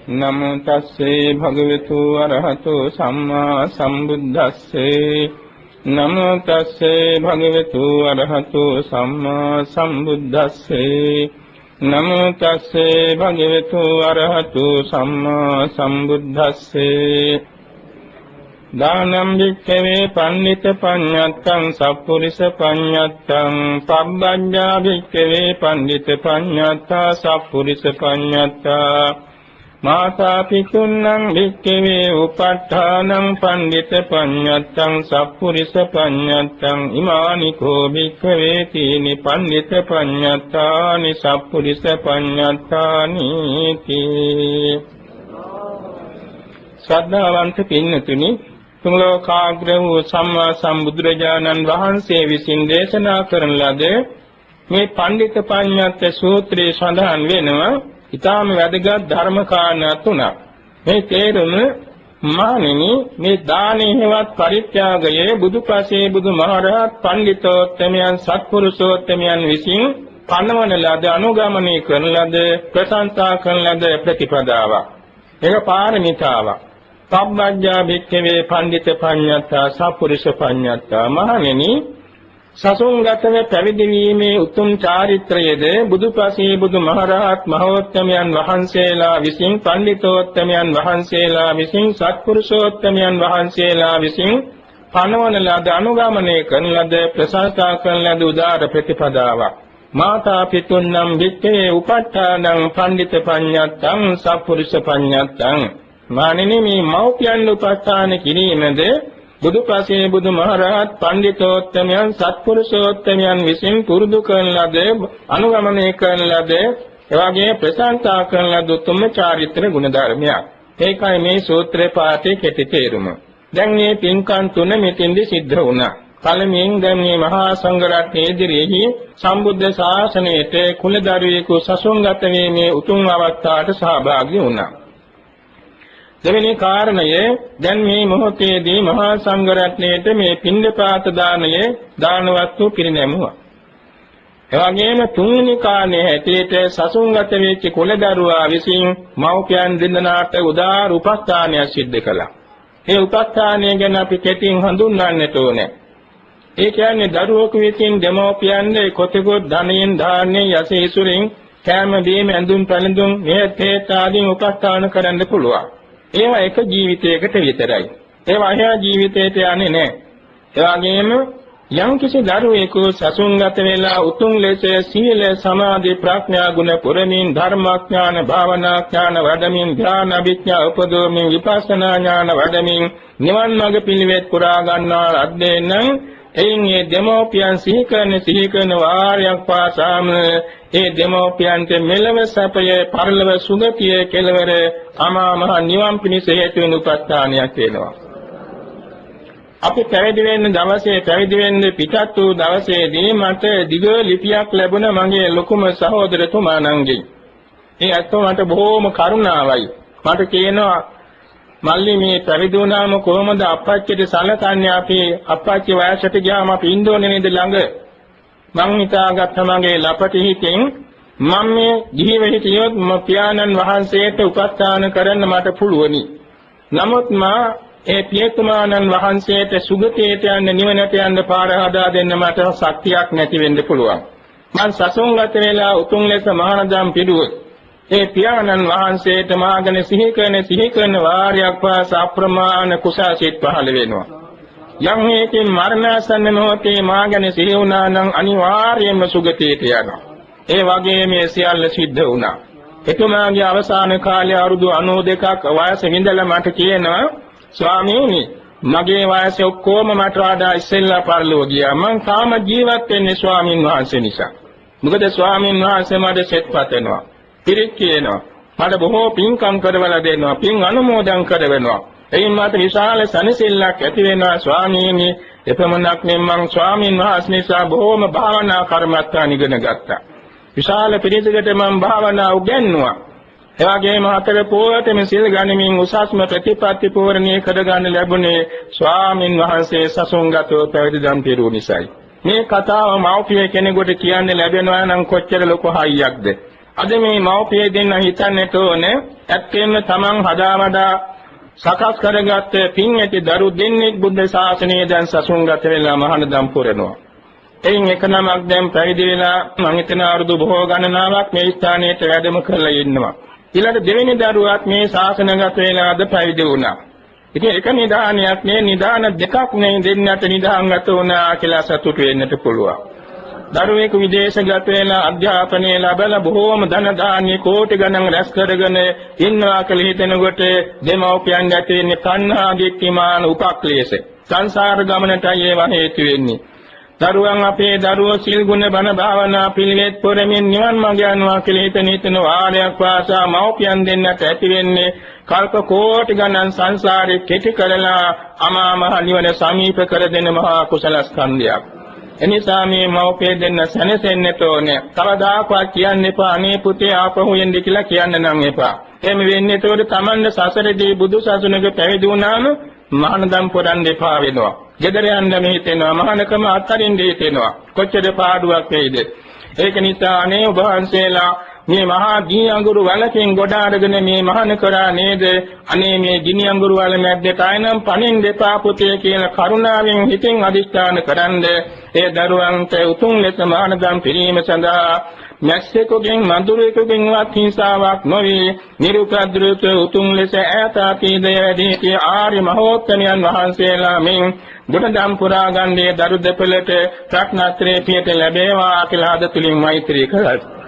නමෝ තස්සේ භගවතු අරහතෝ සම්මා සම්බුද්දස්සේ නමෝ තස්සේ භගවතු අරහතෝ සම්මා සම්බුද්දස්සේ නමෝ තස්සේ භගවතු අරහතෝ සම්මා සම්බුද්දස්සේ දානම් වික්ඛවේ පණ්ඩිත පඤ්ඤත්තං සප්පුරිස පඤ්ඤත්තං පබ්බඤ්ඤා වික්ඛවේ පණ්ඩිත පඤ්ඤත්තා සප්පුරිස පඤ්ඤත්තා මාතා පිතුන්නං වික්ඛවේ උපට්ඨානං පණ්ඩිත පඤ්ඤත්තං සප්පුරිස පඤ්ඤත්තං ඉමානිකෝ වික්ඛවේ තීනි පණ්ඩිත පඤ්ඤත්තානි සප්පුරිස පඤ්ඤත්තානි තී ශ්‍රද්ධාවන්ත පින්නතුනි තුන් ලෝකාග්‍ර වූ සම්මා සම්බුදුරජාණන් වහන්සේ විසින් දේශනා කරන ලද මේ පණ්ඩිත පඤ්ඤත්ත සූත්‍රයේ සඳහන් වෙනවා ඊටාම වැදගත් ධර්ම කාරණා තුනක්. මේ තේරුම මානෙනි මේ දානේ හේවත් පරිත්‍යාගයේ බුදුපසේ බුදුමහරහත් පණ්ඩිතෝත්තමයන් සත්පුරුෂෝත්තමයන් විසින් පනවන ලද අනුගමනය කරන ලද ප්‍රශංසා කරන ලද ප්‍රතිපදාවක්. ඒක පාරමිතාවක්. සම්බ්බඤ්ඤා භික්ඛවේ පණ්ඩිත පඤ්ඤත්තා සප්පුරිස පඤ්ඤත්තා මහණෙනි සසුන්ගතව පැවිදි වීමේ උතුම් චාරිත්‍රයේද බුදුපසේ බුදුමහරහත් මහෝත්තමයන් වහන්සේලා විසින් පණ්ඩිතෝත්තමයන් වහන්සේලා විසින් සත්පුරුෂෝත්තමයන් වහන්සේලා විසින් පනවන ලද අනුගමනය කරන ලද ප්‍රශංසා කරන ලද උදාර ප්‍රතිපදාවක්. මාතා පිතුන්නම් වික්ඛේ උපට්ඨානං පණ්ඩිත පඤ්ඤත්තං සප්පුරිස පඤ්ඤත්තං මානෙනි මේ මෞපියන් උපස්ථාන කිරීමද බුදුපසේ බුදුමහරහත් පණ්ඩිතෝත්තමයන් සත්පුරුෂෝත්තමයන් විසින් පුරුදු කරන ලද අනුගමනය කරන ලද එවාගේ ප්‍රශංසා කරන ලද උතුම් චාරිත්‍ර ගුණ ධර්මයක්. ඒකයි මේ සූත්‍රේ පාඨයේ කෙටි තේරුම. දැන් මේ පින්කම් තුන මෙතෙන්දි සිද්ධ වුණා. පළමුවෙන් දැන් මේ මහා සංඝරත්නයේ ඉදිරියේ සම්බුද්ධ ශාසනයට කුලදරුවෙකු සසුන්ගත වීමේ උතුම් අවස්ථාවට සහභාගී වුණා. දෙවෙනි කාරණය දැන් මේ මොහොතේදී මහා සංඝරත්නයට මේ පින්ඩපාත දානයේ දානවත්තු පිරිනැමුවා. එවැගේම තුන්වෙනි කාරණේ හැටියට සසුන්ගත වෙච්ච කුලදරුවා විසින් මව්පියන් දෙදෙනාට උදාර උපස්ථානයක් සිද්ධ කළා. ඒ උපස්ථානය ගැන අපි කෙටින් හඳුන්වන්නට ඕනේ. ඒ කියන්නේ දරුවෙකු විසින් දෙමව්පියන්ගේ කොටකොත් ධනයෙන් ධාන්‍යයෙන් යසීසුරින් කෑම බීම ඇඳුම් පැළඳුම් මේත් ආදී උපස්ථාන කරන්න පුළුවන්. ඒවා එක ජීවිතයකට විතරයි. ඒවා අහා ජීවිතයට යන්නේ නැහැ. ඒ වගේම යම්කිසි දරුවෙකු සසුන්ගත වෙලා උතුම් ලෙස සීල සමාධි ප්‍රඥා ගුණ පුරමින් ධර්මාඥාන භාවනා ඥාන වඩමින් ධ්‍යාන අභිඥා උපදෝමින් විපස්සනා ඥාන වඩමින් නිවන් මඟ පිළිවෙත් පුරා ගන්නා අධ්‍යයනං එයින් ඒ දෙමෝපියන් සිහි කරන වාරයක් පාසාම ඒ දෙමෝපියන්ට මෙලව සැපය පරලොව සුගතිය කෙලවර අමා මහ නිවන් පිණිස හේතු වෙන උපස්ථානයක් වෙනවා. අපි පැවිදි වෙන්න දවසේ පැවිදි වෙන්න පිටත් වූ දවසේදී මට දිග ලිපියක් ලැබුණා මගේ ලොකුම සහෝදරතුමාණන්ගෙන්. ඒ අතෝ මට බොහෝම කරුණාවයි. මට කියනවා මල්ලි මේ පැවිදි වුණාම කොහොමද අප්පච්චිට සලකන්නේ? අපි අප්පච්චි වයසට ගියාම අපි ඉන්නෝනේ නේද ළඟ? මං හිතාගත්ත මගේ ලපටි හිතෙන් මම මේ ගිහිව හිටියොත් පියාණන් වහන්සේට උපස්ථාන කරන්න මට පුළුවනි. නමුත් මා ඒ පියතුමාණන් වහන්සේට සුගතියට යන්න නිවනට යන්න පාර හදා දෙන්න මට ශක්තියක් නැති වෙන්න පුළුවන්. මං සසුන්ගත වෙලා උතුම් ලෙස මහානදම් පිළිවොත් ඒ පියාණන් වහන්සේට මාගෙන සිහි කරන වාරයක් පාස අප්‍රමාණ කුසාසිත පහළ වෙනවා. යම් හේකින් මරණාසන්න මොහොතේ මාගෙන සිහි වුණා නම් අනිවාර්යයෙන්ම සුගතියට යනවා. ඒ වගේ මේ සියල්ල සිද්ධ වුණා. එතුමාගේ අවසාන කාලයේ අවුරුදු 92ක් වයස විඳලා මට කියනවා ස්වාමීනි මගේ වයස ඔක්කොම මට වඩා ඉස්සෙල්ලා පරලෝ ගියා. මං තාම ජීවත් වෙන්නේ ස්වාමින් වහන්සේ නිසා. මොකද ස්වාමින් වහන්සේ මට සෙත්පතනවා. පිරිත් කියනවා. මට බොහෝ පින්කම් කරවලා දෙනවා. පින් අනුමෝදන් කරවෙනවා. එයින් මට විශාල සනසිල්ලක් ඇති වෙනවා ස්වාමීනි. එපමණක් නෙමෙයි මං ස්වාමින් වහන්සේ නිසා බොහෝම භාවනා කර්මස්ථාන ඉගෙන ගත්තා. විශාල පිරිසකට මම භාවනා උගන්වුවා. එවාගේම හතර පොයටම සිල් ගනිමින් උසස්ම ප්‍රතිපත්ති පූර්ණිය කරගන්න ලැබුණේ ස්වාමින් වහන්සේ සසුන්ගතව පැවිදි දම් පිරු නිසායි. මේ කතාව මව්පිය කෙනෙකුට කියන්න ලැබෙනවා නම් කොච්චර ලොකු හයියක්ද. අද මේ මව්පිය දෙන්න හිතන්නට ඕනේ ඇත්තෙන්ම තමන් හදාවදා සකස් කරගත්ත පින් ඇති දරු දෙන්නෙක් බුද්ධ ශාසනයේ දැන් සසුන්ගත වෙලා මහානදම් පුරනවා. එයින් එක නමක් දැන් පැවිදි වෙලා මම හිතන අවුරුදු බොහෝ ගණනාවක් මේ ස්ථානයට වැඩම කරලා ඉන්නවා. ඊළඟ දෙවෙනි දරුවාත් මේ ශාසනගත වෙලාද පැවිදි වුණා. ඉතින් එක නිදානයක් නේ නිදාන දෙකක් නේ දෙන්නට නිදාන්ගත වුණා කියලා සතුටු වෙන්නට පුළුවන්. දරුවෙකු විදේශගත වෙලා අධ්‍යාපනය ලැබලා බොහෝම ධන දාන්‍ය කෝටි ගණන් රැස් කරගෙන ඉන්නවා කියලා හිතනකොට දෙමව්පියන් ඇතින් තණ්හා දික්කමාන උපක්ලේශ සංසාර ගමනටයි ඒව හේතු වෙන්නේ. දරුවන් අපේ දරුවෝ සිල් ගුණ බණ භාවනා පිළිවෙත් පොරමින් නිවන් මඟ යනවා කියලා හිතන වාරයක් වාසා මව්පියන් දෙන්නට ඇති වෙන්නේ කල්ප කෝටි ගණන් සංසාරේ කෙටි කරලා අමා මහ නිවන සමීප කර දෙන මහා කුසල ස්කන්ධයක්. එනිසා මේ මව්පිය දෙන්න සැනසෙන්නට ඕනේ. කවදාකවත් කියන්න එපා අනේ පුතේ ආපහු එන්න කියලා කියන්න නම් එපා. එහෙම වෙන්නේ ඒතකොට Tamanne සසරේදී බුදු සසුනක පැවිදි වුණාම මහානදම් පුරන්න එපා වෙනවා. ගෙදර යන්න හිතෙනවා මහානකම අත්හරින්න හිතෙනවා. කොච්චර පාඩුවක් වේද. ඒක නිසා අනේ ඔබ වහන්සේලා මේ මහා ගිනි අඟුරු වලකින් ගොඩ අරගෙන මේ මහාන කරා නේද? අනේ මේ ගිනි අඟුරු වල මැද්දට ආයනම් පණින් දෙපා පුතේ කියලා කරුණාවෙන් හිතෙන් අදිෂ්ඨාන කරන්ද ඒ දරුවන්ට උතුම් ලෙස මහානදම් පිරීම සඳහා මැස්සෙකුගෙන් මඳුරෙකුගෙන්වත් හිංසාවක් නොවේ නිරුපද්‍රවක උතුම් ලෙස ඈත අතීතයේදී ආර්ය මහෝත්තමයන් වහන්සේලා මෙන් ගුණධම් පුරා ගන්නේ දරු දෙපළට රත්නත්‍රේ පියට ලැබේවා කියලා අද තුලින් මෛත්‍රී කරත්